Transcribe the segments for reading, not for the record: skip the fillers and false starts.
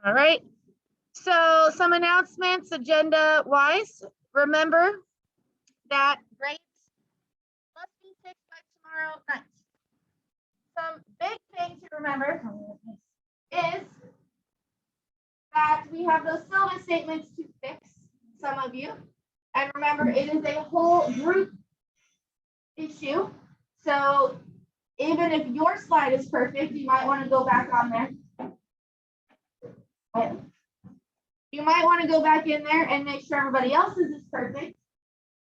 All right. So some announcements agenda wise. Remember that grades must be fixed by tomorrow night. Some big thing to remember is that we have those syllabus statements to fix, some of you. And remember, it is a whole group issue. So even if your slide is perfect, you might want to go back on there. You might want to go back in there and make sure everybody else's is perfect.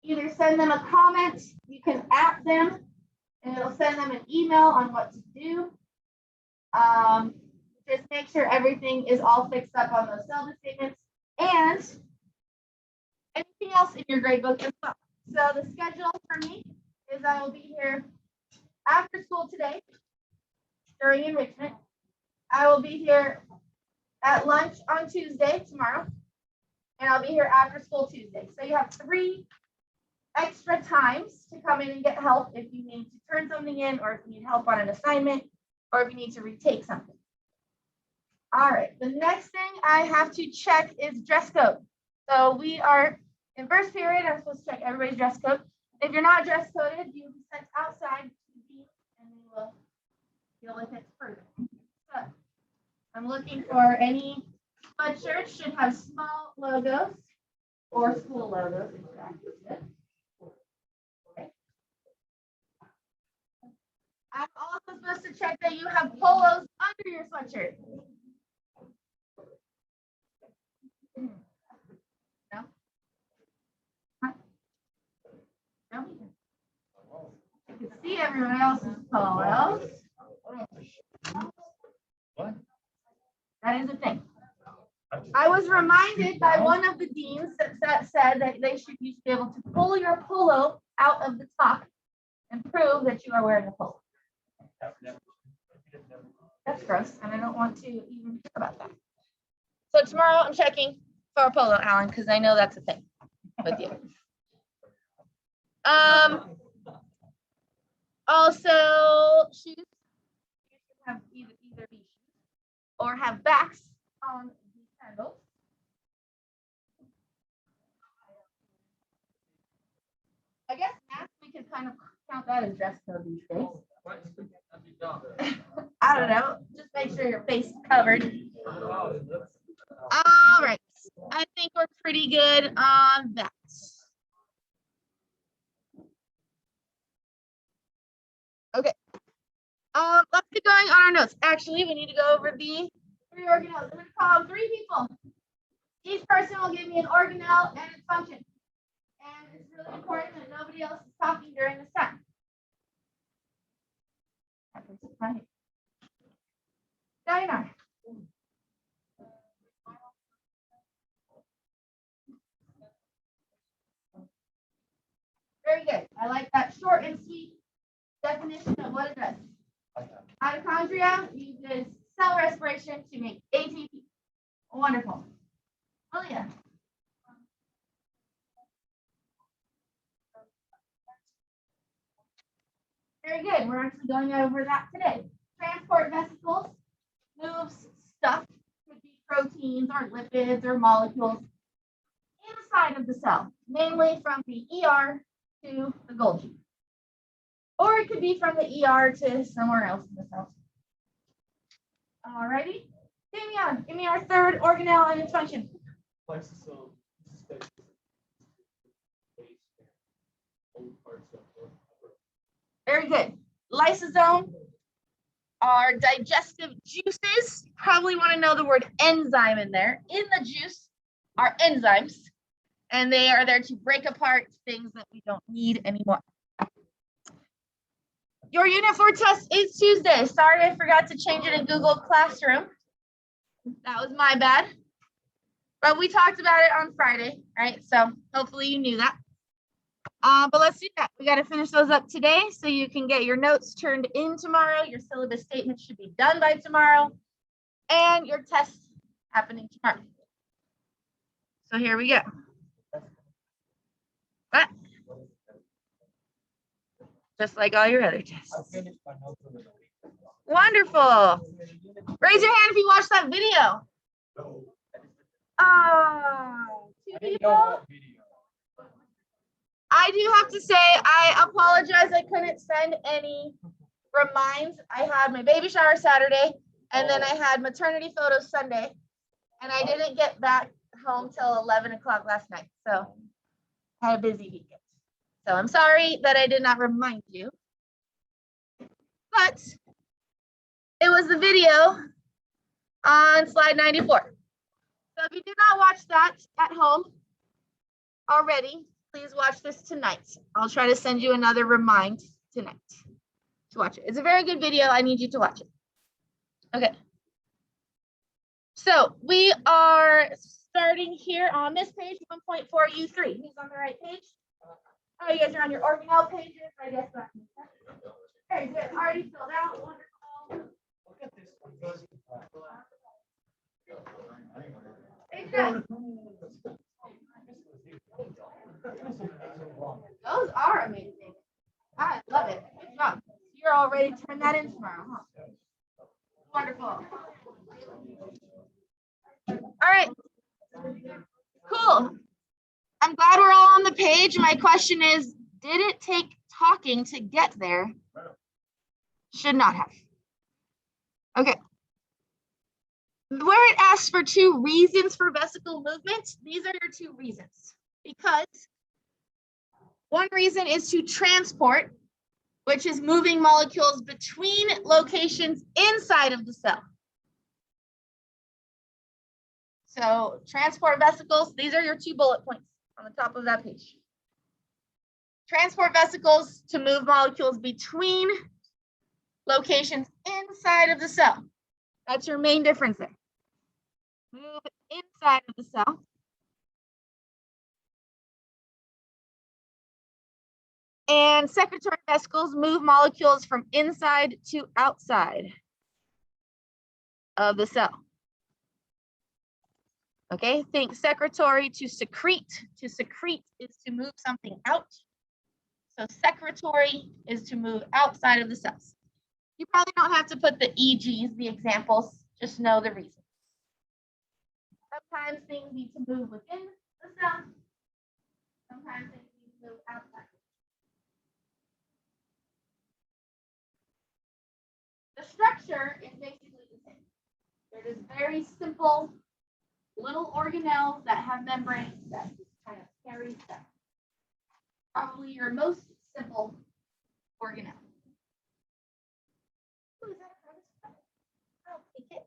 Either send them a comment, you can app them, and it'll send them an email on what to do. Just make sure everything is all fixed up on those syllabus statements and anything else in your grade book as well. So the schedule for me is I will be here after school today during enrichment. I will be here at lunch on Tuesday, tomorrow, and I'll be here after school Tuesday. So you have 3 extra times to come in and get help if you need to turn something in, or if you need help on an assignment, or if you need to retake something. All right, the next thing I have to check is dress code. So we are in first period, I'm supposed to check everybody's dress code. If you're not dress coded, you'll be sent outside to the dean and we will deal with it further. So I'm looking for any sweatshirts should have small logos or school logos. Okay. I'm also supposed to check that you have polos under your sweatshirt. No? No? You can see everyone else's polos. What? That is a thing. I was reminded by one of the deans that said that they should be able to pull your polo out of the top and prove that you are wearing a polo. That's gross, and I don't want to even think about that. So tomorrow I'm checking for a polo, Alan, because I know that's a thing with you. Also, shoes. You should have either be shoes or have backs on the sandals. I guess masks, we can kind of count that as dress code these days. I don't know. Just make sure your face is covered. All right. I think we're pretty good on that. Okay. Let's get going on our notes. Actually, we need to go over the 3 organelles. I'm going to call 3 people. Each person will give me an organelle and its function. And it's really important that nobody else is talking during this time. Diana. Very good. I like that short and sweet definition of what it does. Mitochondria uses cell respiration to make ATP. Wonderful. Oh yeah. Very good. We're actually going over that today. Transport vesicles moves stuff, could be proteins or lipids or molecules inside of the cell, mainly from the ER to the Golgi. Or it could be from the ER to somewhere else in the cell. All righty. Damian, give me our 3rd organelle and its function. Very good. Lysosome are digestive juices. Probably want to know the word enzyme in there. In the juice are enzymes, and they are there to break apart things that we don't need anymore. Your Unit 4 test is Tuesday. Sorry, I forgot to change it in Google Classroom. That was my bad. But we talked about it on Friday, right? So hopefully you knew that. But let's do that. We got to finish those up today so you can get your notes turned in tomorrow. Your syllabus statement should be done by tomorrow. And your test happening tomorrow. So here we go. What? Just like all your other tests. Wonderful. Raise your hand if you watched that video. Two people. I do have to say, I apologize. I couldn't send any reminds. I had my baby shower Saturday, and then I had maternity photos Sunday, and I didn't get back home till 11 o'clock last night. So I had a busy weekend. So I'm sorry that I did not remind you, but it was the video on slide 94. So if you did not watch that at home already, please watch this tonight. I'll try to send you another remind tonight to watch it. It's a very good video. I need you to watch it. Okay. So we are starting here on this page, 1.4U3. Who's on the right page? Oh, you guys are on your organelle pages. I guess that makes sense. Very good. Already filled out. Wonderful. Page 9. Those are amazing. I love it. Good job. You're all ready to turn that in tomorrow, huh? Wonderful. All right. Cool. I'm glad we're all on the page. My question is, did it take talking to get there? Should not have. Okay. Where it asks for 2 reasons for vesicle movement, these are your 2 reasons. Because one reason is to transport, which is moving molecules between locations inside of the cell. So transport vesicles, these are your 2 bullet points on the top of that page. Transport vesicles to move molecules between locations inside of the cell. That's your main difference there. Move inside of the cell. And secretory vesicles move molecules from inside to outside of the cell. Okay, think secretory to secrete. To secrete is to move something out. So secretory is to move outside of the cells. You probably don't have to put the EGs, the examples, just know the reason. Sometimes things need to move within the cell. Sometimes things need to move outside. The structure is basically the same. They're just very simple little organelles that have membranes that just kind of carry stuff. Probably your most simple organelle. Ooh, is that a prototype? I'll take it.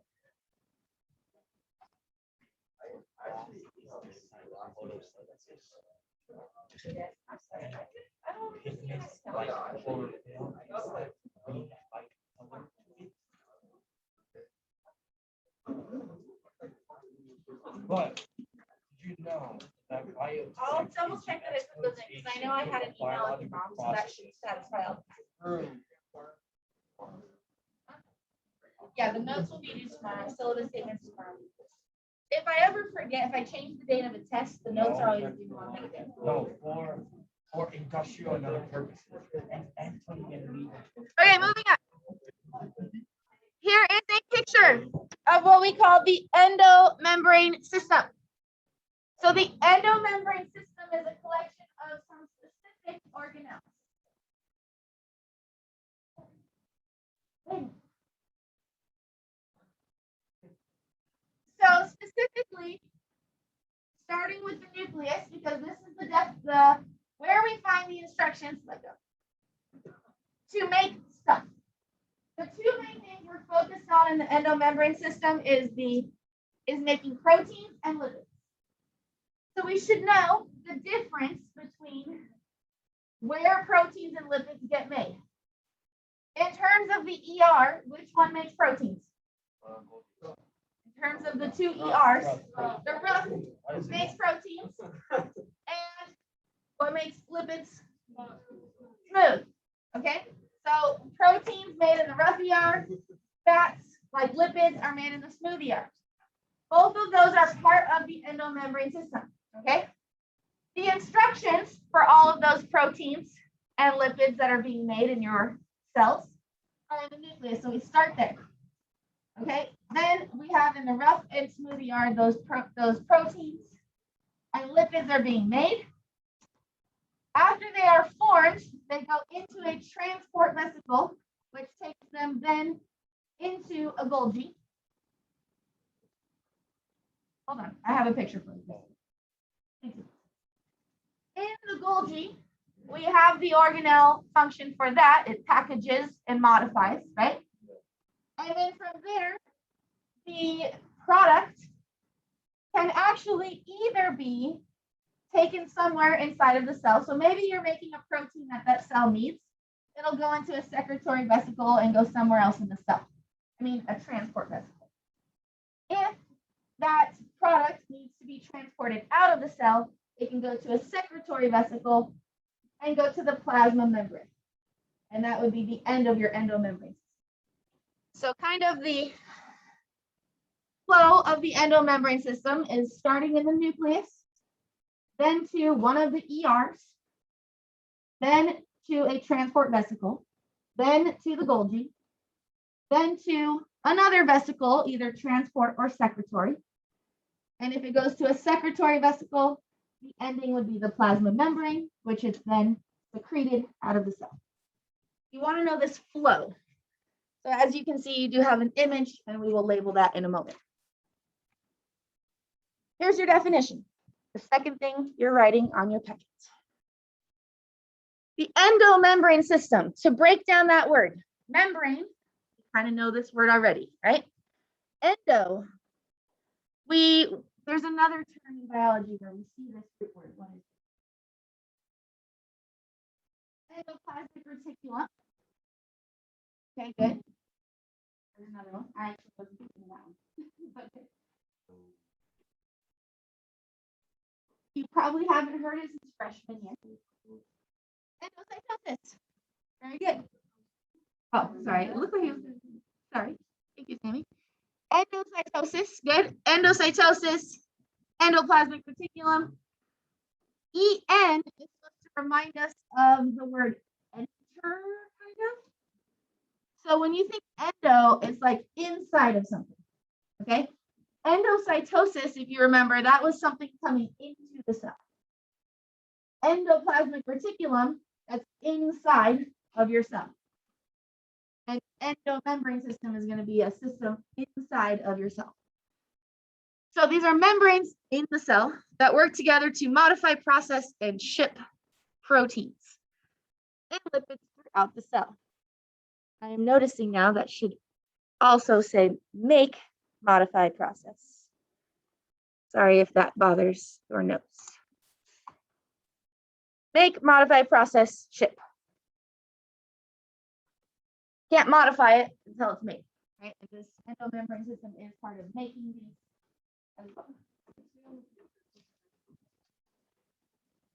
But did you know that I'll double check that it's the thing because I know I had an email with your mom, so that should satisfy all the time. Yeah, the notes will be due tomorrow. Syllabus statements tomorrow. If I ever forget, if I change the date of a test, the notes are always due on that day. No, for industrial and other purposes. Okay, moving on. Here is a picture of what we call the endomembrane system. So the endomembrane system is a collection of some specific organelles. So specifically, starting with the nucleus, because this is where we find the instructions to make stuff. The 2 main things we're focused on in the endomembrane system is making proteins and lipids. So we should know the difference between where proteins and lipids get made. In terms of the ER, which one makes proteins? In terms of the 2 ERs, the rough makes proteins, and what makes lipids? Smooth. Okay? So proteins made in the rough ER, fats like lipids are made in the smooth ER. Both of those are part of the endomembrane system. Okay? The instructions for all of those proteins and lipids that are being made in your cells are in the nucleus. So we start there. Okay, then we have in the rough and smooth yard those proteins and lipids are being made. After they are formed, they go into a transport vesicle, which takes them then into a Golgi. Hold on, I have a picture for you. In the Golgi, we have the organelle function for that. It packages and modifies, right? And then from there, the product can actually either be taken somewhere inside of the cell. So maybe you're making a protein that that cell needs. It'll go into a secretory vesicle and go somewhere else in the cell. I mean, a transport vesicle. If that product needs to be transported out of the cell, it can go to a secretory vesicle and go to the plasma membrane. And that would be the end of your endomembrane. So kind of the flow of the endomembrane system is starting in the nucleus, then to one of the ERs, then to a transport vesicle, then to the Golgi, then to another vesicle, either transport or secretory. And if it goes to a secretory vesicle, the ending would be the plasma membrane, which is then secreted out of the cell. You want to know this flow. So as you can see, you do have an image, and we will label that in a moment. Here's your definition. The second thing you're writing on your packet. The endomembrane system. To break down that word, membrane, you kind of know this word already, right? Endo. There's another term in biology where we see this root word. What is it? Endoplasmic reticulum. Okay, good. There's another one. I actually wasn't thinking of that one. You probably haven't heard it since freshman year. Endocytosis. Very good. Oh, sorry. It looked like he was. Sorry. Thank you, Sammy. Endocytosis. Good. Endocytosis. Endoplasmic reticulum. EN is supposed to remind us of the word enter, kind of. So when you think endo, it's like inside of something. Okay. Endocytosis, if you remember, that was something coming into the cell. Endoplasmic reticulum, that's inside of your cell. And endomembrane system is going to be a system inside of your cell. So these are membranes in the cell that work together to modify, process, and ship proteins and lipids throughout the cell. I am noticing now that should also say make, modify, process. Sorry if that bothers your notes. Make, modify, process, ship. Can't modify it until it's made, right? And this endomembrane system is part of making these as well.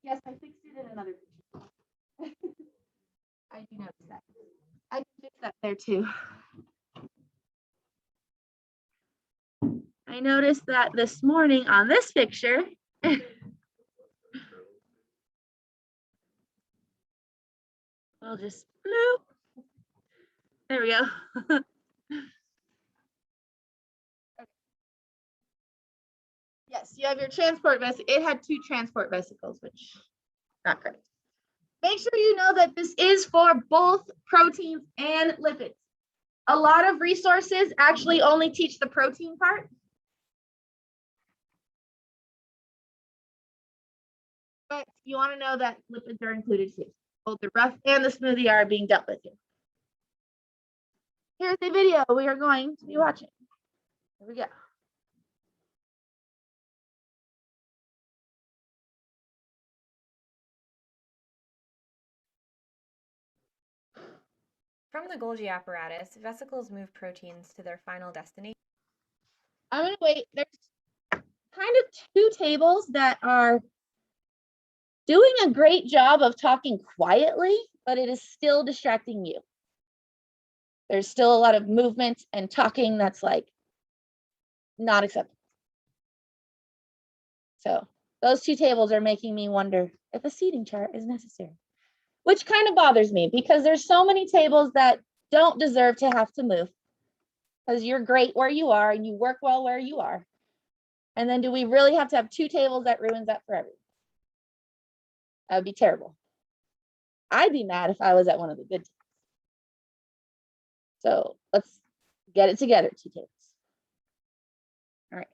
Yes, I fixed it in another picture. I do notice that. I can fix that there too. I noticed that this morning on this picture, I'll just bloop. There we go. Yes, you have your transport vesicle. It had 2 transport vesicles, which not correct. Make sure you know that this is for both proteins and lipids. A lot of resources actually only teach the protein part. But you want to know that lipids are included too. Both the rough and the smoothie are being dealt with here. Here's the video we are going to be watching. Here we go. From the Golgi apparatus, vesicles move proteins to their final destination. I'm going to wait. There's kind of 2 tables that are doing a great job of talking quietly, but it is still distracting you. There's still a lot of movement and talking that's like not acceptable. So those 2 tables are making me wonder if a seating chart is necessary, which kind of bothers me because there's so many tables that don't deserve to have to move. because you're great where you are and you work well where you are? And then do we really have to have 2 tables? That ruins that for everyone. That would be terrible. I'd be mad if I was at one of the good teams. So let's get it together, 2 tables. All right.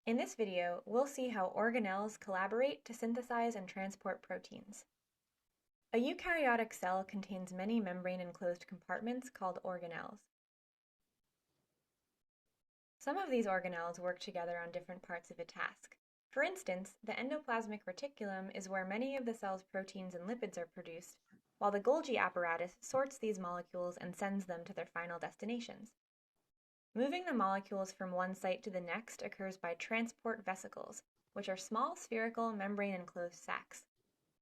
In this video, we'll see how organelles collaborate to synthesize and transport proteins. A eukaryotic cell contains many membrane-enclosed compartments called organelles. Some of these organelles work together on different parts of a task. For instance, the endoplasmic reticulum is where many of the cell's proteins and lipids are produced, while the Golgi apparatus sorts these molecules and sends them to their final destinations. Moving the molecules from one site to the next occurs by transport vesicles, which are small spherical membrane-enclosed sacs.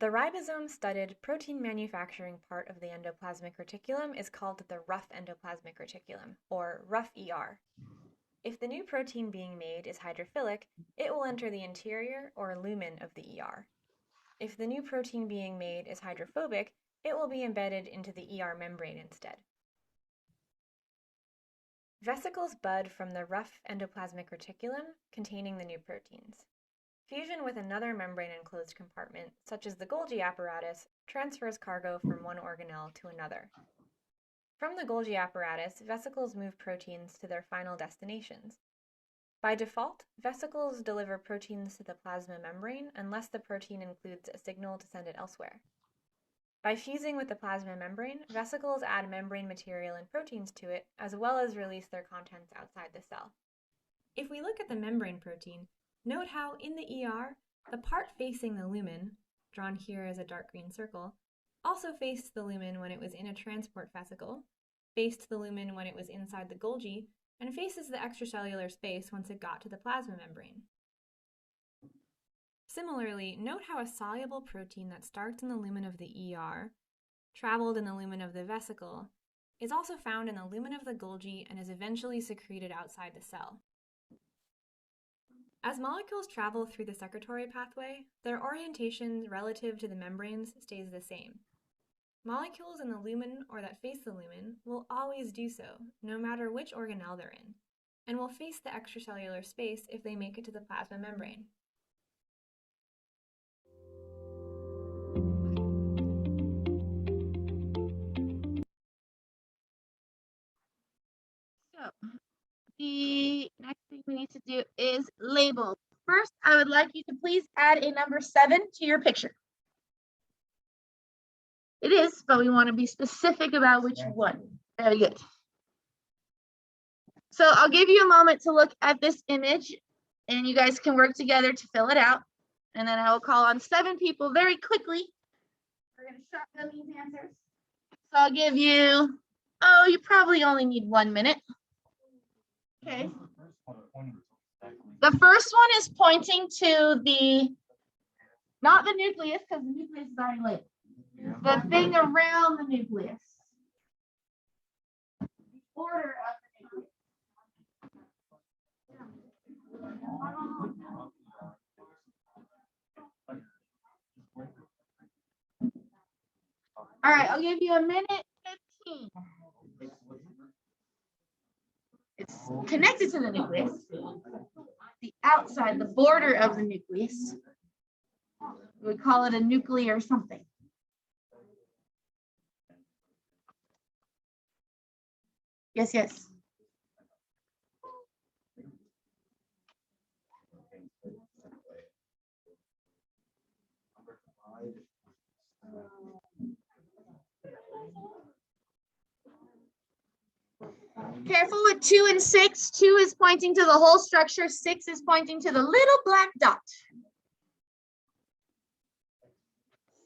The ribosome-studded protein manufacturing part of the endoplasmic reticulum is called the rough endoplasmic reticulum, or rough ER. If the new protein being made is hydrophilic, it will enter the interior or lumen of the ER. If the new protein being made is hydrophobic, it will be embedded into the ER membrane instead. Vesicles bud from the rough endoplasmic reticulum containing the new proteins. Fusion with another membrane-enclosed compartment, such as the Golgi apparatus, transfers cargo from one organelle to another. From the Golgi apparatus, vesicles move proteins to their final destinations. By default, vesicles deliver proteins to the plasma membrane unless the protein includes a signal to send it elsewhere. By fusing with the plasma membrane, vesicles add membrane material and proteins to it, as well as release their contents outside the cell. If we look at the membrane protein, note how in the ER, the part facing the lumen, drawn here as a dark green circle, also faced the lumen when it was in a transport vesicle, faced the lumen when it was inside the Golgi, and faces the extracellular space once it got to the plasma membrane. Similarly, note how a soluble protein that starts in the lumen of the ER, traveled in the lumen of the vesicle, is also found in the lumen of the Golgi and is eventually secreted outside the cell. As molecules travel through the secretory pathway, their orientation relative to the membranes stays the same. Molecules in the lumen or that face the lumen will always do so, no matter which organelle they're in, and will face the extracellular space if they make it to the plasma membrane. So the next thing we need to do is label. First, I would like you to please add a number 7 to your picture. It is, but we want to be specific about which one. Very good. So I'll give you a moment to look at this image and you guys can work together to fill it out. And then I will call on 7 people very quickly. We're going to shotgun these answers. So I'll give you, you probably only need 1 minute. Okay. The first one is pointing to the, not the nucleus, because the nucleus is already labeled. The thing around the nucleus. The order of the nucleus. All right, I'll give you a minute 15. It's connected to the nucleus. The outside, the border of the nucleus. We call it a nuclear something. Yes, yes. Careful with 2 and 6. 2 is pointing to the whole structure. 6 is pointing to the little black dot.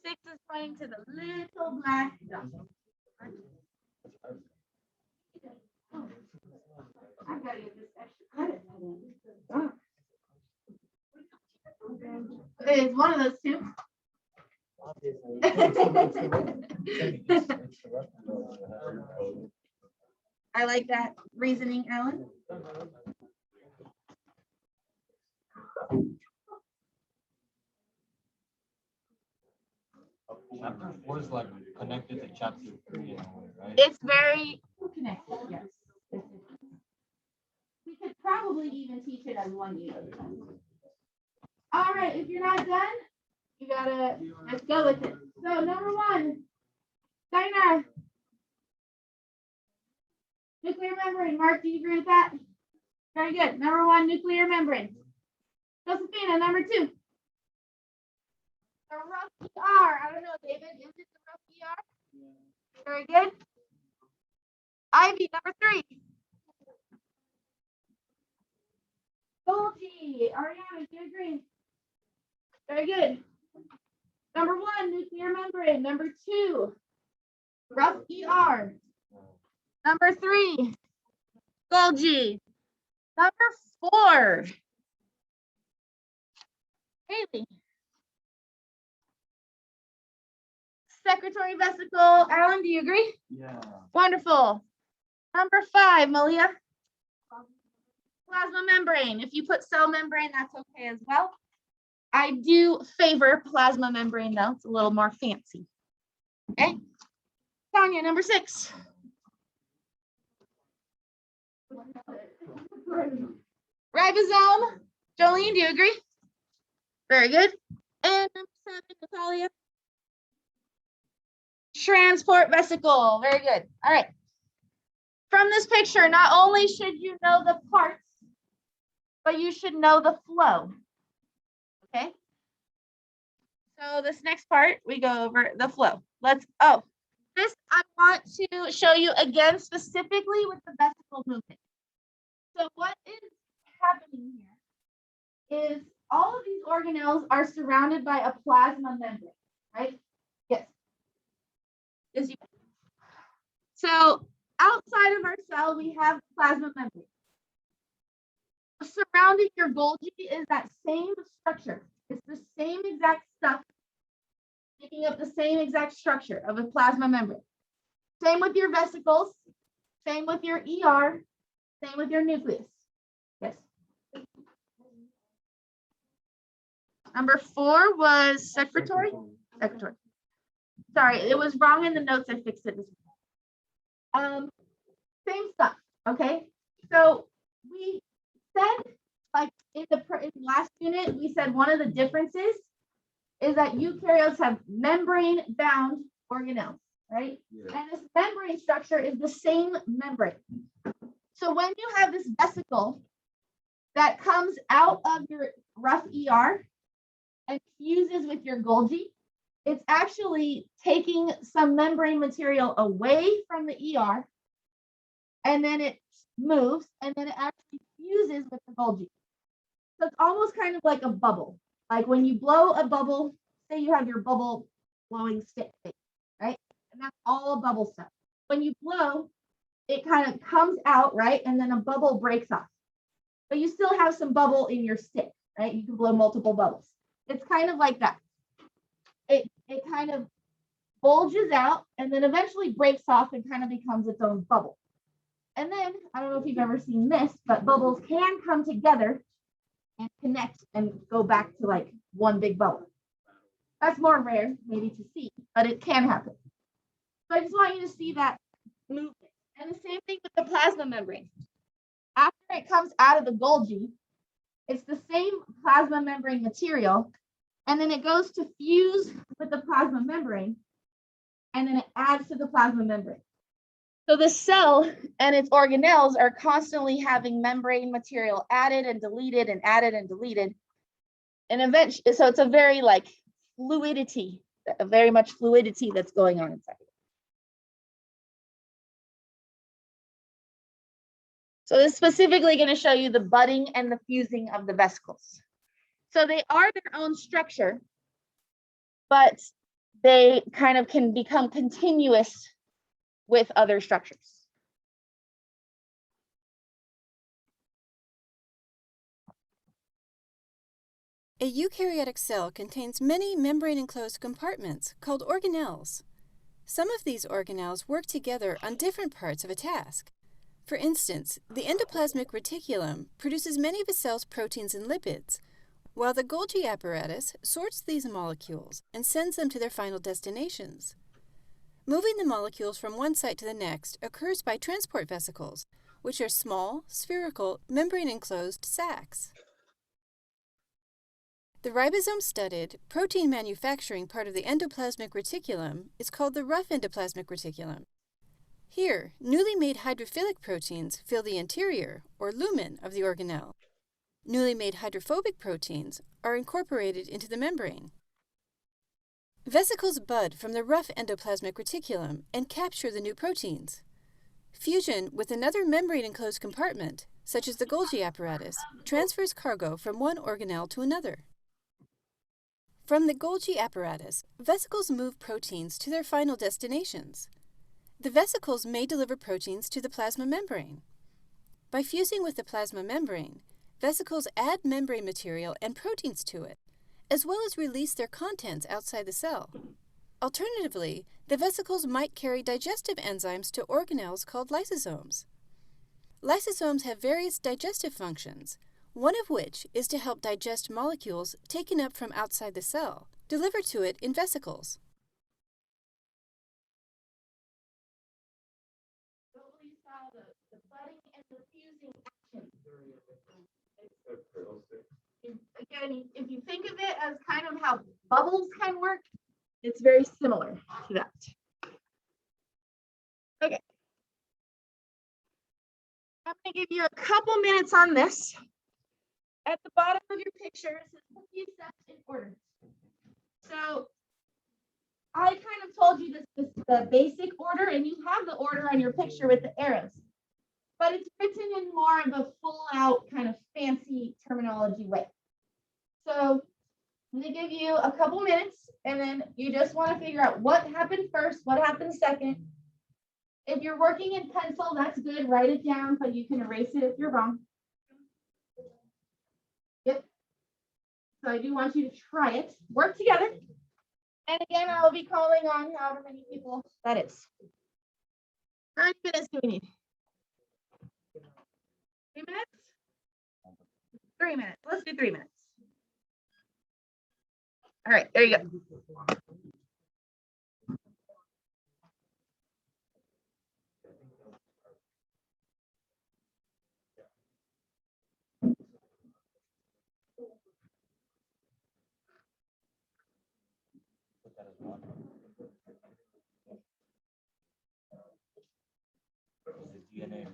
6 is pointing to the little black dot. I've got to get this extra credit. It's one of those 2. I like that reasoning, Alan. Chapter 4 is like connected to chapter 3 in a way, right? It's very connected, yes. We could probably even teach it as one unit. All right, if you're not done, you gotta, let's go with it. So number 1, Dinah. Nuclear membrane, Mark, do you agree with that? Very good. Number 1, nuclear membrane. Josephina, number 2. The rough ER. I don't know, David, is it the rough ER? Very good. Ivy, number 3. Golgi, Ariana, do you agree? Very good. Number 1, nuclear membrane. Number 2, rough ER. Number 3, Golgi. Number 4, Haley. Secretory vesicle. Alan, do you agree? Yeah. Wonderful. Number 5, Malia. Plasma membrane. If you put cell membrane, that's okay as well. I do favor plasma membrane though. It's a little more fancy. Okay. Tanya, number 6. Ribosome. Jolene, do you agree? Very good. And number 7, Natalia. Transport vesicle. Very good. All right. From this picture, not only should you know the parts, but you should know the flow. Okay. So this next part, we go over the flow. This I want to show you again specifically with the vesicle movement. So what is happening here is all of these organelles are surrounded by a plasma membrane, right? Yes. Yes, you. So outside of our cell, we have plasma membrane. Surrounding your Golgi is that same structure. It's the same exact stuff, making up the same exact structure of a plasma membrane. Same with your vesicles, same with your ER, same with your nucleus. Yes. Number 4 was secretory. Secretory. Sorry, it was wrong in the notes. I fixed it. Same stuff. Okay. So we said, like in the last unit, we said one of the differences is that eukaryotes have membrane-bound organelles, right? Yeah. And this membrane structure is the same membrane. So when you have this vesicle that comes out of your rough ER and fuses with your Golgi, it's actually taking some membrane material away from the ER, and then it moves, and then it actually fuses with the Golgi. So it's almost kind of like a bubble. Like when you blow a bubble, say you have your bubble blowing stick, right? And that's all bubble stuff. When you blow, it kind of comes out, right? And then a bubble breaks off. But you still have some bubble in your stick, right? You can blow multiple bubbles. It's kind of like that. It kind of bulges out and then eventually breaks off and kind of becomes its own bubble. And then, I don't know if you've ever seen this, but bubbles can come together and connect and go back to like one big bubble. That's more rare maybe to see, but it can happen. So I just want you to see that movement. And the same thing with the plasma membrane. After it comes out of the Golgi, it's the same plasma membrane material, and then it goes to fuse with the plasma membrane, and then it adds to the plasma membrane. So the cell and its organelles are constantly having membrane material added and deleted and added and deleted. And eventually, so it's a very like fluidity, very much fluidity that's going on inside. So this is specifically going to show you the budding and the fusing of the vesicles. So they are their own structure, but they kind of can become continuous with other structures. A eukaryotic cell contains many membrane-enclosed compartments called organelles. Some of these organelles work together on different parts of a task. For instance, the endoplasmic reticulum produces many of a cell's proteins and lipids, while the Golgi apparatus sorts these molecules and sends them to their final destinations. Moving the molecules from one site to the next occurs by transport vesicles, which are small, spherical, membrane-enclosed sacs. The ribosome-studded, protein manufacturing part of the endoplasmic reticulum is called the rough endoplasmic reticulum. Here, newly made hydrophilic proteins fill the interior, or lumen, of the organelle. Newly made hydrophobic proteins are incorporated into the membrane. Vesicles bud from the rough endoplasmic reticulum and capture the new proteins. Fusion with another membrane-enclosed compartment, such as the Golgi apparatus, transfers cargo from one organelle to another. From the Golgi apparatus, vesicles move proteins to their final destinations. The vesicles may deliver proteins to the plasma membrane. By fusing with the plasma membrane, vesicles add membrane material and proteins to it, as well as release their contents outside the cell. Alternatively, the vesicles might carry digestive enzymes to organelles called lysosomes. Lysosomes have various digestive functions, one of which is to help digest molecules taken up from outside the cell, delivered to it in vesicles. Totally saw the budding and the fusing action. Again, if you think of it as kind of how bubbles can work, it's very similar to that. Okay. I'm going to give you a couple minutes on this. At the bottom of your picture, it says put these steps in order. So I kind of told you this is the basic order, and you have the order on your picture with the arrows. But it's written in more of a full out kind of fancy terminology way. So I'm going to give you a couple minutes, and then you just want to figure out what happened first, what happened second. If you're working in pencil, that's good. Write it down, but you can erase it if you're wrong. Yep. So I do want you to try it. Work together. And again, I will be calling on however many people that is. How many minutes do we need? 3 minutes? 3 minutes. Let's do 3 minutes. All right, there you go. The DNA.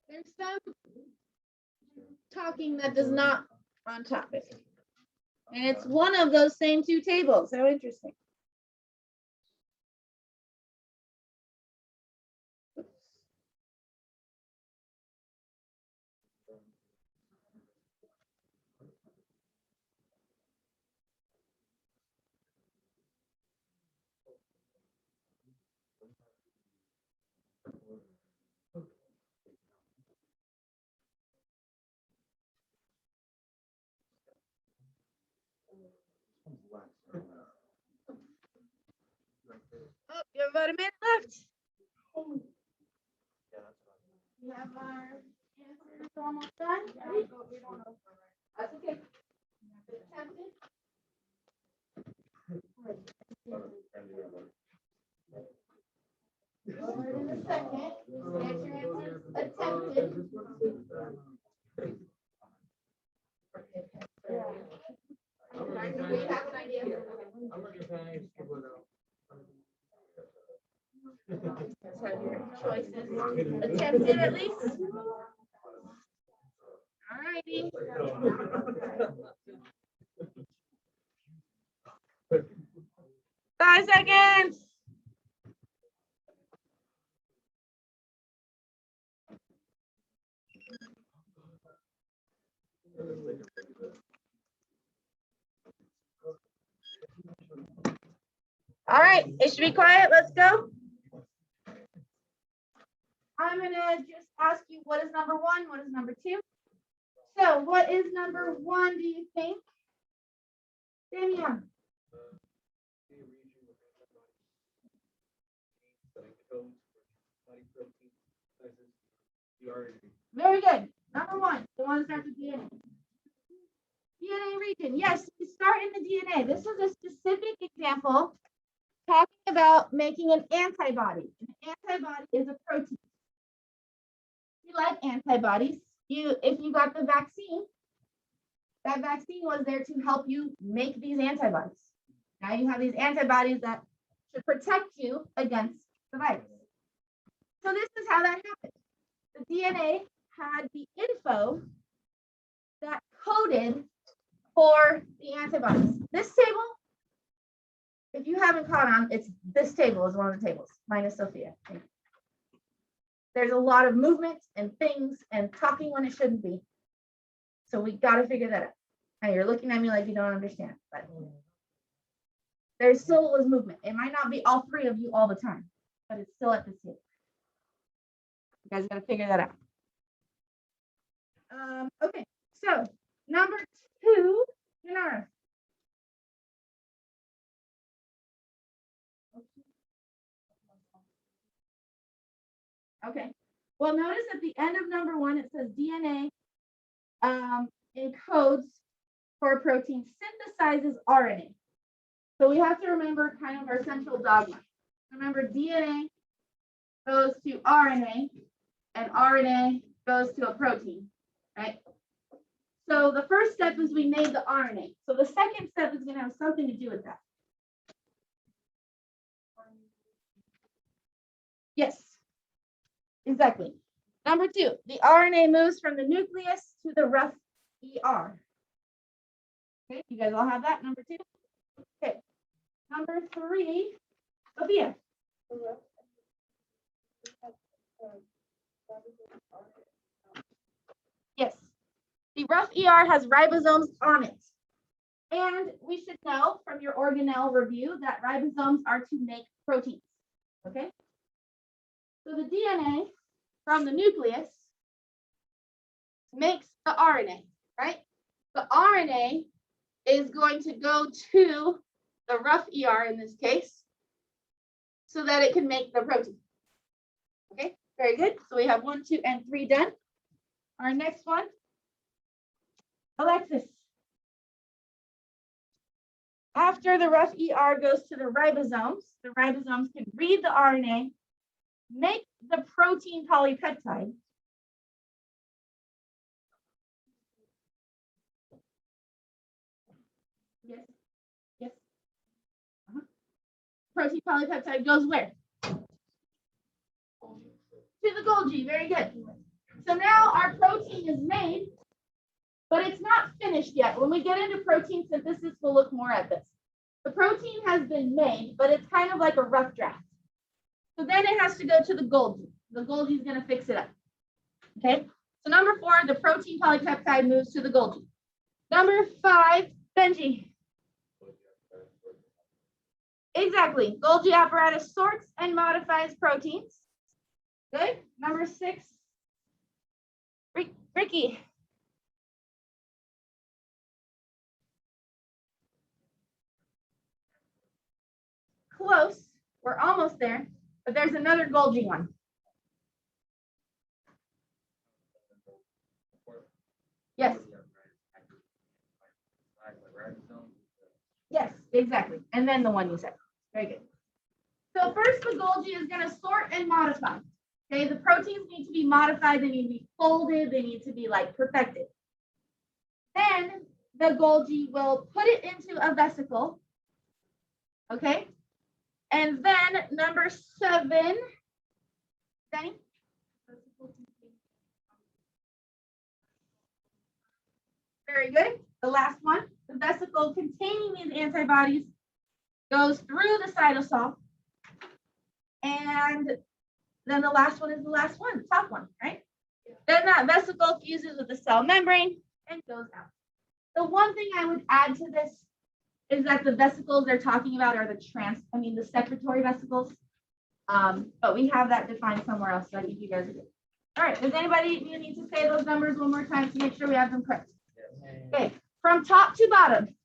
There's some talking that does not on topic. And it's one of those same two tables. So interesting. Oh, you have about a minute left. We have our answers almost done. That's okay. Word in a second. Get your answers attempted. We have an idea. So your choices attempted at least. All righty. 5 seconds. All right, it should be quiet. Let's go. I'm gonna just ask you, what is number 1? What is number 2? So what is number 1, do you think? Damian. Very good. Number 1, the one that starts with DNA. DNA region. Yes, you start in the DNA. This is a specific example talking about making an antibody. An antibody is a protein. You like antibodies. If you got the vaccine, that vaccine was there to help you make these antibodies. Now you have these antibodies that should protect you against the virus. So this is how that happened. The DNA had the info that coded for the antibodies. This table, if you haven't caught on, this table is one of the tables, minus Sophia. There's a lot of movement and things and talking when it shouldn't be. So we got to figure that out. And you're looking at me like you don't understand, but there still was movement. It might not be all 3 of you all the time, but it's still at this table. You guys got to figure that out. Okay, so number 2, Janara. Okay, well, notice at the end of number 1, it says DNA encodes for a protein, synthesizes RNA. So we have to remember kind of our central dogma. Remember, DNA goes to RNA, and RNA goes to a protein, right? So the first step is we made the RNA. So the second step is going to have something to do with that. Yes, exactly. Number 2, the RNA moves from the nucleus to the rough ER. Okay, you guys all have that, number 2? Okay, number 3, Sophia. Yes, the rough ER has ribosomes on it. And we should know from your organelle review that ribosomes are to make proteins, okay? So the DNA from the nucleus makes the RNA, right? The RNA is going to go to the rough ER in this case so that it can make the protein. Okay, very good. So we have 1, 2, and 3 done. Our next one, Alexis. After the rough ER goes to the ribosomes can read the RNA, make the protein polypeptide. Yes. Yes. Protein polypeptide goes where? To the Golgi. Very good. So now our protein is made, but it's not finished yet. When we get into protein synthesis, we'll look more at this. The protein has been made, but it's kind of like a rough draft. So then it has to go to the Golgi. The Golgi is going to fix it up. Okay. So number 4, the protein polypeptide moves to the Golgi. Number 5, Benji. Exactly. Golgi apparatus sorts and modifies proteins. Good. Number 6, Ricky. Close. We're almost there, but there's another Golgi one. Yes. Yes, exactly. And then the one you said. Very good. So first, the Golgi is going to sort and modify. Okay, the proteins need to be modified. They need to be folded. They need to be like perfected. Then the Golgi will put it into a vesicle. Okay, and then number 7, Danny? Very good. The last one, the vesicle containing these antibodies goes through the cytosol. And then the last one is the last one, the top one, right? Then that vesicle fuses with the cell membrane and goes out. The one thing I would add to this is that the vesicles they're talking about are the secretory vesicles. But we have that defined somewhere else, so I think you guys are good. All right, does anybody you need to say those numbers one more time to make sure we have them correct? Okay, from top to bottom,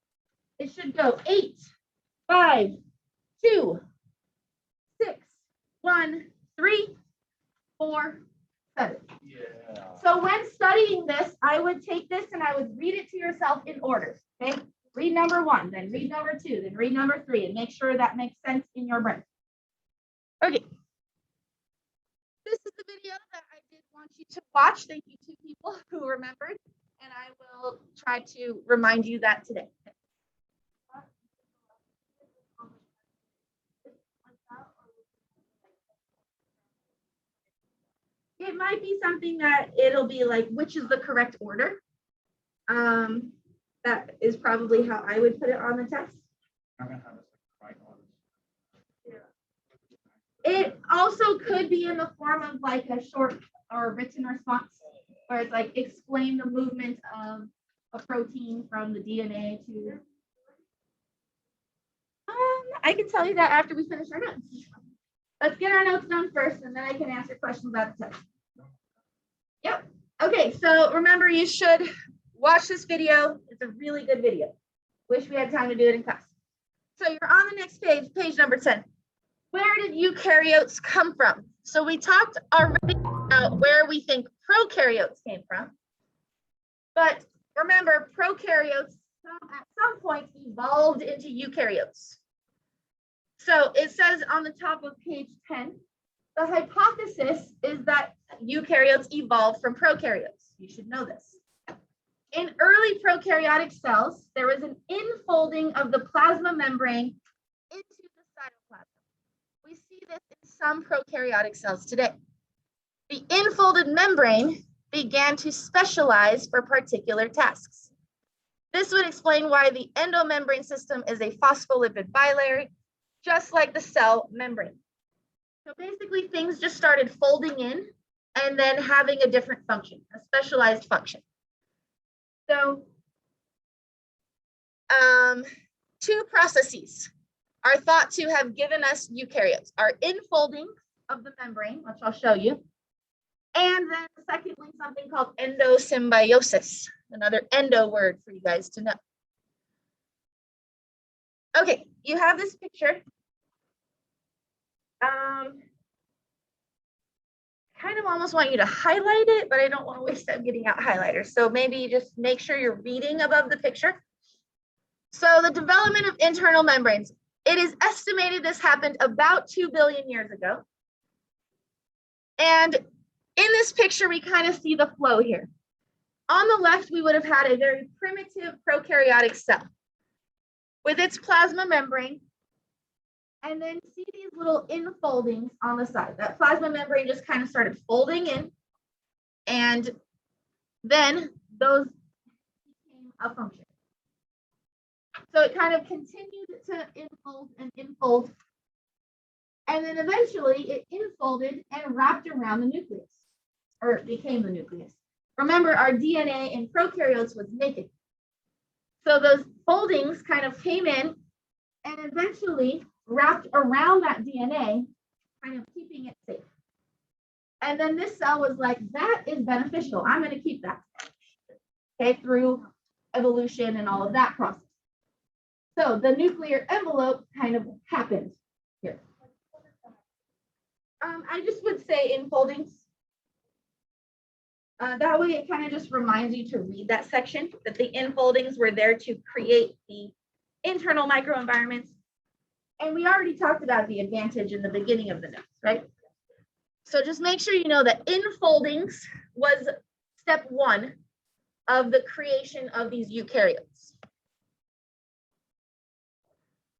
it should go 8, 5, 2, 6, 1, 3, 4, 7. Yeah. So when studying this, I would take this and I would read it to yourself in order. Okay, read number 1, then read number 2, then read number 3, and make sure that makes sense in your brain. Okay. This is the video that I did want you to watch. Thank you to people who remembered, and I will try to remind you that today. It might be something that it'll be like, which is the correct order? That is probably how I would put it on the test. It also could be in the form of like a short or written response, where it's like explain the movement of a protein from the DNA to. I can tell you that after we finish our notes. Let's get our notes done first, and then I can answer questions about the test. Yep. Okay, so remember, you should watch this video. It's a really good video. Wish we had time to do it in class. So you're on the next page, page number 10. Where did eukaryotes come from? So we talked already about where we think prokaryotes came from. But remember, prokaryotes at some point evolved into eukaryotes. So it says on the top of page 10, the hypothesis is that eukaryotes evolved from prokaryotes. You should know this. In early prokaryotic cells, there was an infolding of the plasma membrane into the cytoplasm. We see this in some prokaryotic cells today. The infolded membrane began to specialize for particular tasks. This would explain why the endomembrane system is a phospholipid bilayer, just like the cell membrane. So basically, things just started folding in and then having a different function, a specialized function. So, 2 processes are thought to have given us eukaryotes: our infolding of the membrane, which I'll show you, and then secondly, something called endosymbiosis, another endo word for you guys to know. Okay, you have this picture. Kind of almost want you to highlight it, but I don't want to waste time getting out highlighters. So maybe just make sure you're reading above the picture. So the development of internal membranes. It is estimated this happened about 2 billion years ago. And in this picture, we kind of see the flow here. On the left, we would have had a very primitive prokaryotic cell with its plasma membrane. And then see these little infoldings on the side. That plasma membrane just kind of started folding in. And then those became a function. So it kind of continued to infold and infold. And then eventually it infolded and wrapped around the nucleus, or it became the nucleus. Remember, our DNA in prokaryotes was naked. So those foldings kind of came in and eventually wrapped around that DNA, kind of keeping it safe. And then this cell was like, that is beneficial. I'm going to keep that. Okay, through evolution and all of that process. So the nuclear envelope kind of happened here. I just would say infoldings. That way it kind of just reminds you to read that section, that the infoldings were there to create the internal microenvironments. And we already talked about the advantage in the beginning of the notes, right? So just make sure you know that infoldings was step 1 of the creation of these eukaryotes.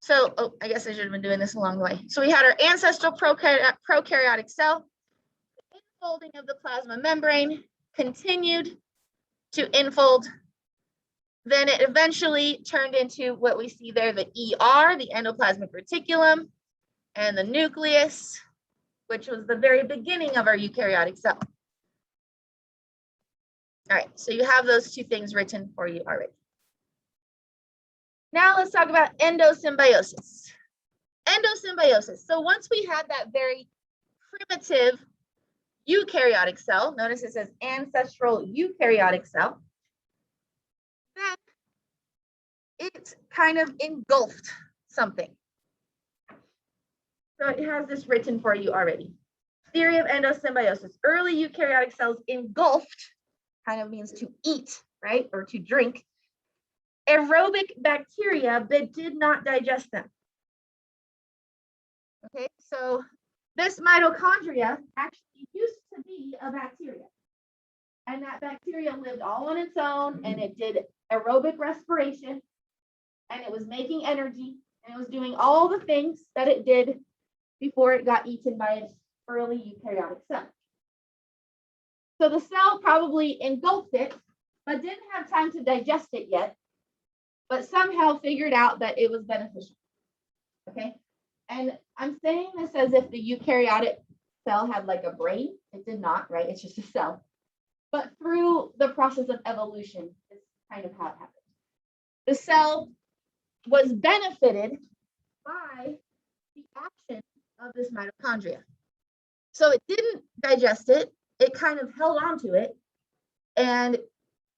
So, oh, I guess I should have been doing this along the way. So we had our ancestral prokaryotic cell, infolding of the plasma membrane, continued to infold. Then it eventually turned into what we see there, the ER, the endoplasmic reticulum, and the nucleus, which was the very beginning of our eukaryotic cell. All right, so you have those 2 things written for you already. Now let's talk about endosymbiosis. Endosymbiosis. So once we had that very primitive eukaryotic cell, notice it says ancestral eukaryotic cell, then it kind of engulfed something. So it has this written for you already. Theory of endosymbiosis. Early eukaryotic cells engulfed, kind of means to eat, right? Or to drink, aerobic bacteria, but did not digest them. Okay, so this mitochondria actually used to be a bacteria. And that bacteria lived all on its own, and it did aerobic respiration, and it was making energy, and it was doing all the things that it did before it got eaten by its early eukaryotic cell. So the cell probably engulfed it, but didn't have time to digest it yet, but somehow figured out that it was beneficial. Okay, and I'm saying this as if the eukaryotic cell had like a brain. It did not, right? It's just a cell. But through the process of evolution, is kind of how it happened. The cell was benefited by the action of this mitochondria. So it didn't digest it, it kind of held on to it and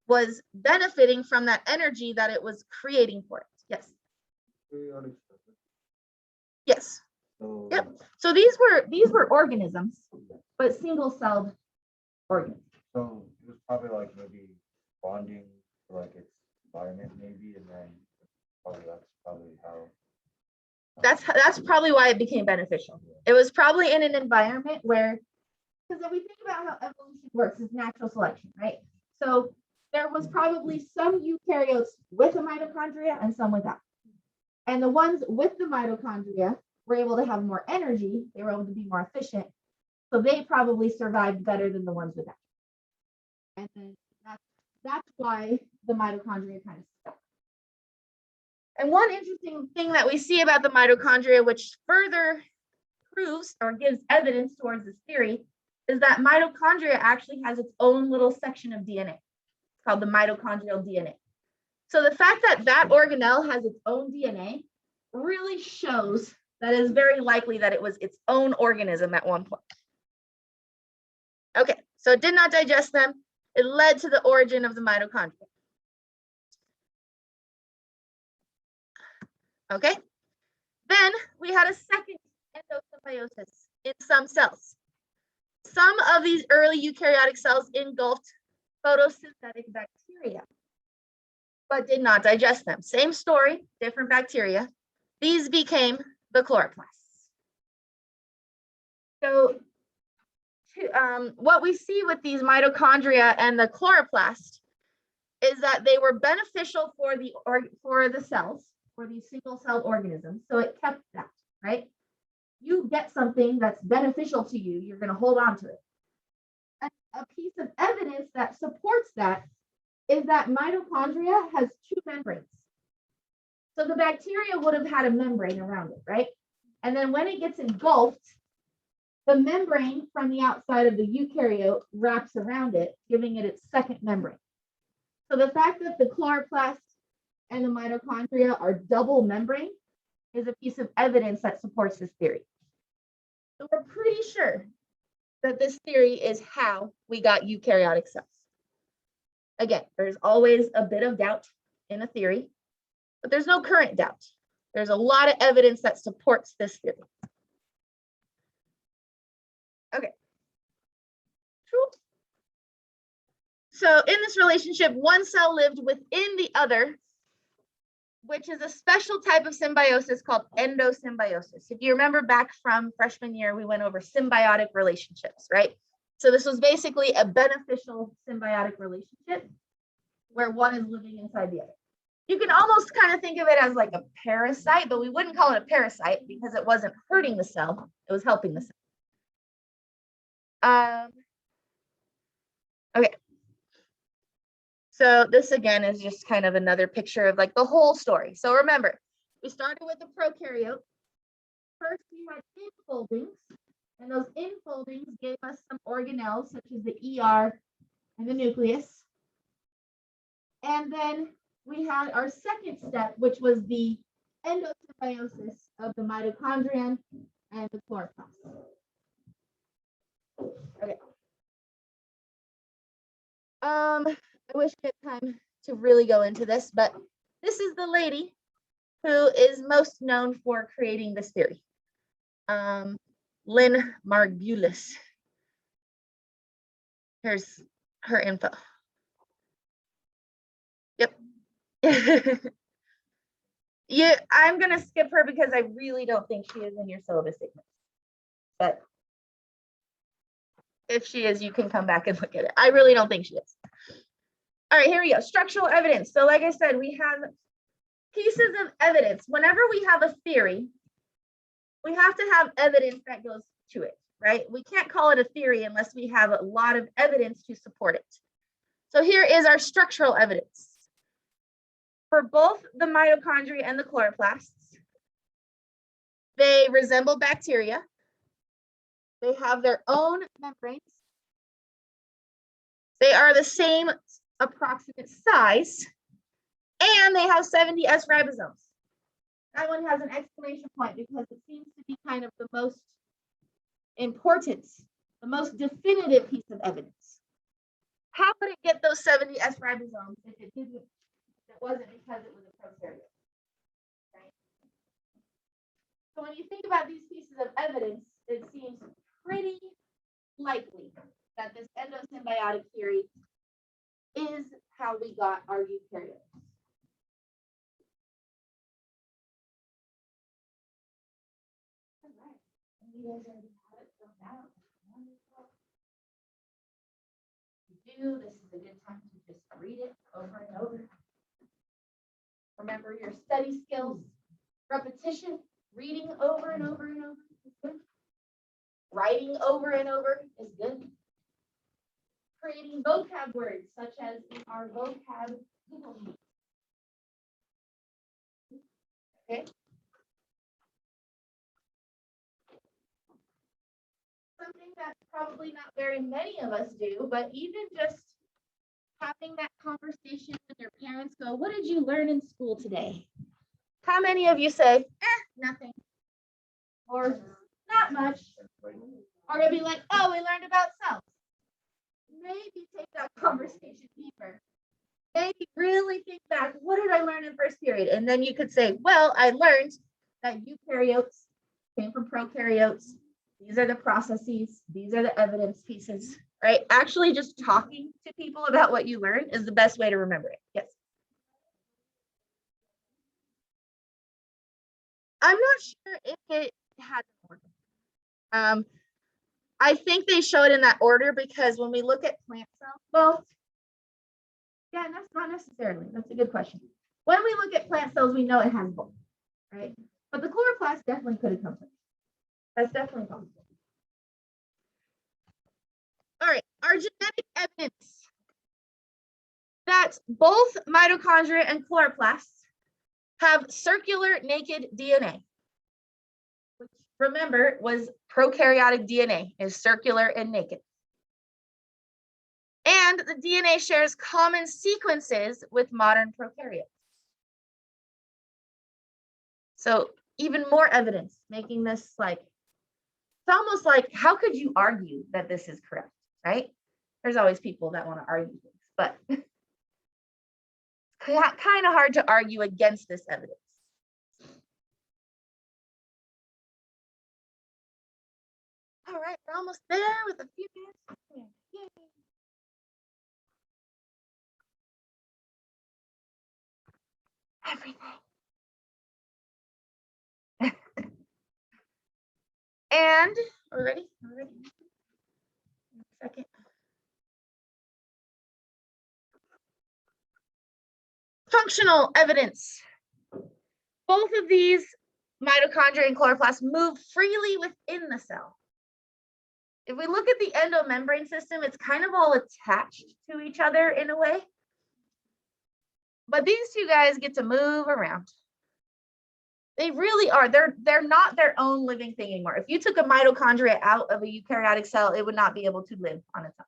was benefiting from that energy that it was creating for it. Yes. Yes. So, Yep. So these were organisms, but single-celled organisms. So it was probably like maybe bonding to like its environment maybe, and then that's probably how. That's probably why it became beneficial. It was probably in an environment where, because if we think about how evolution works, it's natural selection, right? So there was probably some eukaryotes with a mitochondria and some without. And the ones with the mitochondria were able to have more energy, they were able to be more efficient. So they probably survived better than the ones without. And then that's why the mitochondria kind of stuck. And one interesting thing that we see about the mitochondria, which further proves or gives evidence towards this theory, is that mitochondria actually has its own little section of DNA. It's called the mitochondrial DNA. So the fact that that organelle has its own DNA really shows that it is very likely that it was its own organism at one point. Okay, so it did not digest them. It led to the origin of the mitochondria. Okay, then we had a second endosymbiosis in some cells. Some of these early eukaryotic cells engulfed photosynthetic bacteria, but did not digest them. Same story, different bacteria. These became the chloroplasts. So what we see with these mitochondria and the chloroplast is that they were beneficial for the cells, for these single-celled organisms. So it kept that, right? You get something that's beneficial to you, you're going to hold on to it. And a piece of evidence that supports that is that mitochondria has 2 membranes. So the bacteria would have had a membrane around it, right? And then when it gets engulfed, the membrane from the outside of the eukaryote wraps around it, giving it its second membrane. So the fact that the chloroplast and the mitochondria are double membrane is a piece of evidence that supports this theory. So we're pretty sure that this theory is how we got eukaryotic cells. Again, there's always a bit of doubt in a theory, but there's no current doubt. There's a lot of evidence that supports this theory. Okay. So in this relationship, one cell lived within the other which is a special type of symbiosis called endosymbiosis. If you remember back from freshman year, we went over symbiotic relationships, right? So this was basically a beneficial symbiotic relationship where one is living inside the other. You can almost kind of think of it as like a parasite, but we wouldn't call it a parasite because it wasn't hurting the cell, it was helping the cell. Okay. So this again is just kind of another picture of like the whole story. So remember, we started with the prokaryote. First, we had infoldings, and those infoldings gave us some organelles such as the ER and the nucleus. And then we had our second step, which was the endosymbiosis of the mitochondrion and the chloroplast. Okay. I wish we had time to really go into this, but this is the lady who is most known for creating this theory. Lynn Margulis. Here's her info. Yep. Yeah, I'm gonna skip her because I really don't think she is in your syllabus statement. But if she is, you can come back and look at it. I really don't think she is. All right, here we go. Structural evidence. So like I said, we have pieces of evidence. Whenever we have a theory, we have to have evidence that goes to it, right? We can't call it a theory unless we have a lot of evidence to support it. So here is our structural evidence. For both the mitochondria and the chloroplasts, they resemble bacteria. They have their own membranes. They are the same approximate size, and they have 70 S ribosomes. That one has an exclamation point because it seems to be kind of the most important, the most definitive piece of evidence. How would it get those 70 S ribosomes if it didn't? It wasn't because it was a prokaryote, right? So when you think about these pieces of evidence, it seems pretty likely that this endosymbiotic theory is how we got our eukaryotes. All right. You guys already have it filled out. Wonderful. If you do, this is a good time to just read it over and over. Remember your study skills, repetition, reading over and over and over is good. Writing over and over is good. Creating vocab words such as in our vocab Google Meet. Okay. Something that probably not very many of us do, but even just having that conversation with your parents, go, what did you learn in school today? How many of you say, nothing, or not much, or to be like, oh, we learned about cells. Maybe take that conversation deeper. Maybe really think back, what did I learn in first period? And then you could say, well, I learned that eukaryotes came from prokaryotes. These are the processes. These are the evidence pieces, right? Actually, just talking to people about what you learned is the best way to remember it. Yes. I'm not sure if it has an order. I think they show it in that order because when we look at plant cells, well, yeah, that's not necessarily. That's a good question. When we look at plant cells, we know it has both, right? But the chloroplast definitely could have come first. That's definitely possible. All right, our genetic evidence that both mitochondria and chloroplasts have circular naked DNA, which remember was prokaryotic DNA, is circular and naked. And the DNA shares common sequences with modern prokaryotes. So even more evidence making this like, it's almost like, how could you argue that this is correct, right? There's always people that want to argue things, but it's kind of hard to argue against this evidence. All right, we're almost there with a few minutes. Yay. Everything. And we're ready? We're ready. Second. Functional evidence. Both of these mitochondria and chloroplasts move freely within the cell. If we look at the endomembrane system, it's kind of all attached to each other in a way. But these two guys get to move around. They really are. They're not their own living thing anymore. If you took a mitochondria out of a eukaryotic cell, it would not be able to live on its own.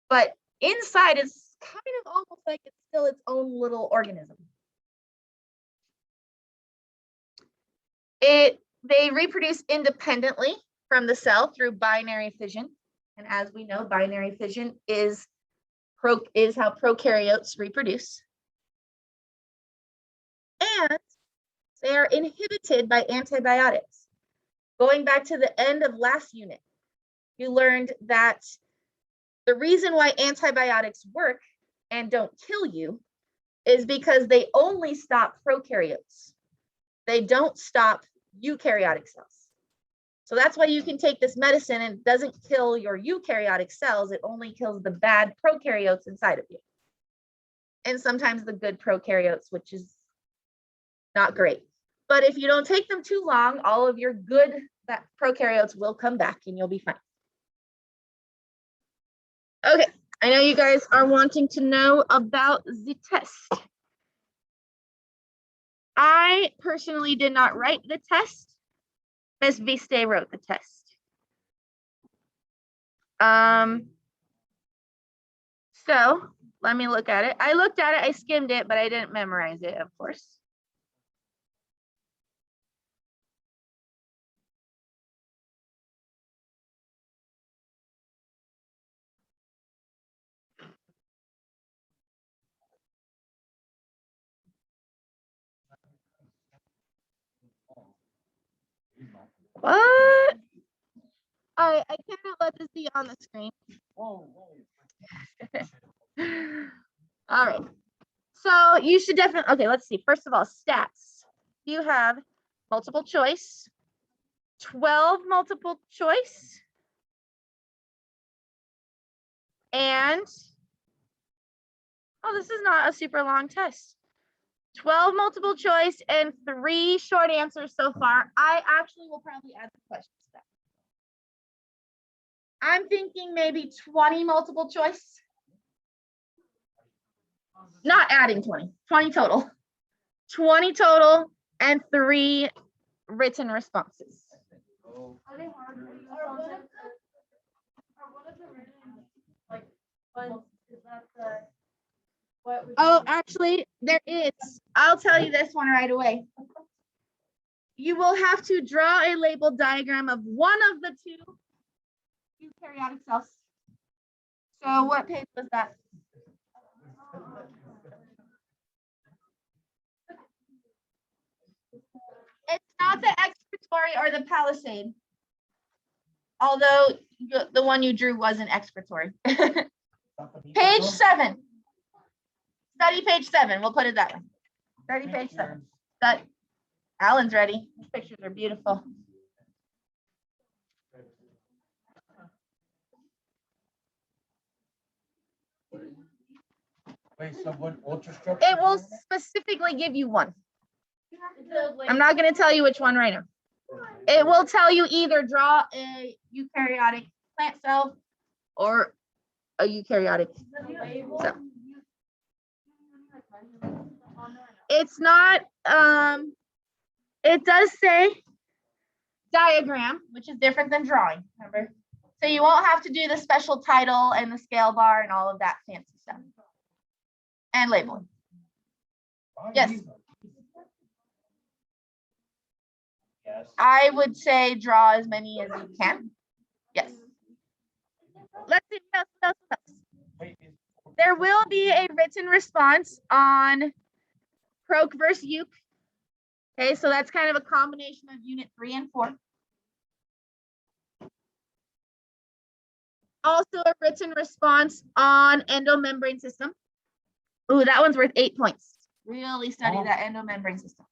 But inside, it's kind of almost like it's still its own little organism. They reproduce independently from the cell through binary fission. And as we know, binary fission is how prokaryotes reproduce. And they are inhibited by antibiotics. Going back to the end of last unit, you learned that the reason why antibiotics work and don't kill you is because they only stop prokaryotes. They don't stop eukaryotic cells. So that's why you can take this medicine and it doesn't kill your eukaryotic cells. It only kills the bad prokaryotes inside of you. And sometimes the good prokaryotes, which is not great. But if you don't take them too long, all of your good prokaryotes will come back and you'll be fine. Okay, I know you guys are wanting to know about the test. I personally did not write the test. Ms. Viste wrote the test. So let me look at it. I looked at it, I skimmed it, but I didn't memorize it, of course. What? I cannot let this be on the screen. All right. So you should definitely, okay, let's see. First of all, stats. You have multiple choice, 12 multiple choice, and, oh, this is not a super long test. 12 multiple choice and 3 short answers so far. I actually will probably add the questions back. I'm thinking maybe 20 multiple choice. Not adding 20 total. 20 total and 3 written responses. Are they hard? Oh, actually, there is. I'll tell you this one right away. You will have to draw a labeled diagram of one of the 2 eukaryotic cells. So what page was that? It's not the excretory or the palisade. Although the one you drew wasn't excretory. Page 7. Study page 7. We'll put it that way. Study page 7. That Alan's ready. These pictures are beautiful. Wait, so what ultrastructure? It will specifically give you one. I'm not going to tell you which one right now. It will tell you either draw a eukaryotic plant cell or a eukaryotic cell. It's not, it does say diagram, which is different than drawing, remember? So you won't have to do the special title and the scale bar and all of that fancy stuff. And labeling. Yes. I would say draw as many as you can. Yes. Let's see what else. There will be a written response on proc versus euc. Okay, so that's kind of a combination of unit 3 and 4. Also a written response on endomembrane system. Ooh, that one's worth 8 points. Really study that endomembrane system.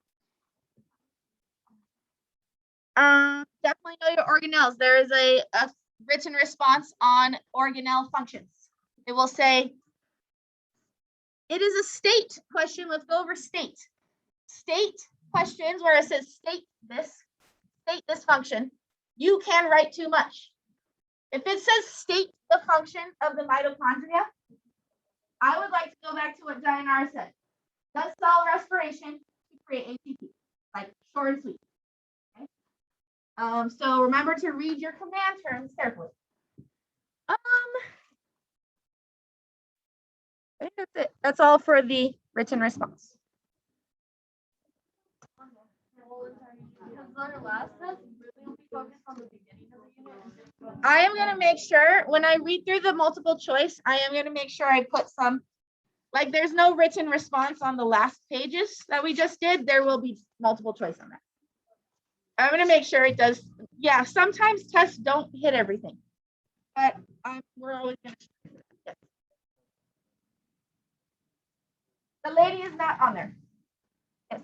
Definitely know your organelles. There is a written response on organelle functions. It will say, it is a state question. Let's go over state. State questions where it says state this function. You can write too much. If it says state the function of the mitochondria, I would like to go back to what Dianara said. Does cell respiration to create ATP, like short and sweet. Okay? So remember to read your command terms carefully. I think that's it. That's all for the written response. I am going to make sure when I read through the multiple choice, I am going to make sure I put some, like there's no written response on the last pages that we just did. There will be multiple choice on that. I'm going to make sure it does. Yeah, sometimes tests don't hit everything, but we're always going to. Yes. The lady is not on there. Yes.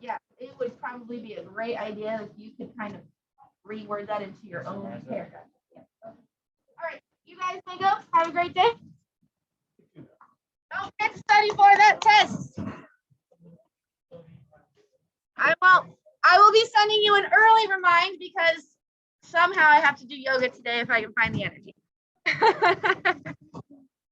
Yeah, it would probably be a great idea if you could kind of reword that into your own paragraph. Yeah. All right, you guys may go. Have a great day. Don't get to study for that test. I will be sending you an early remind because somehow I have to do yoga today if I can find the energy.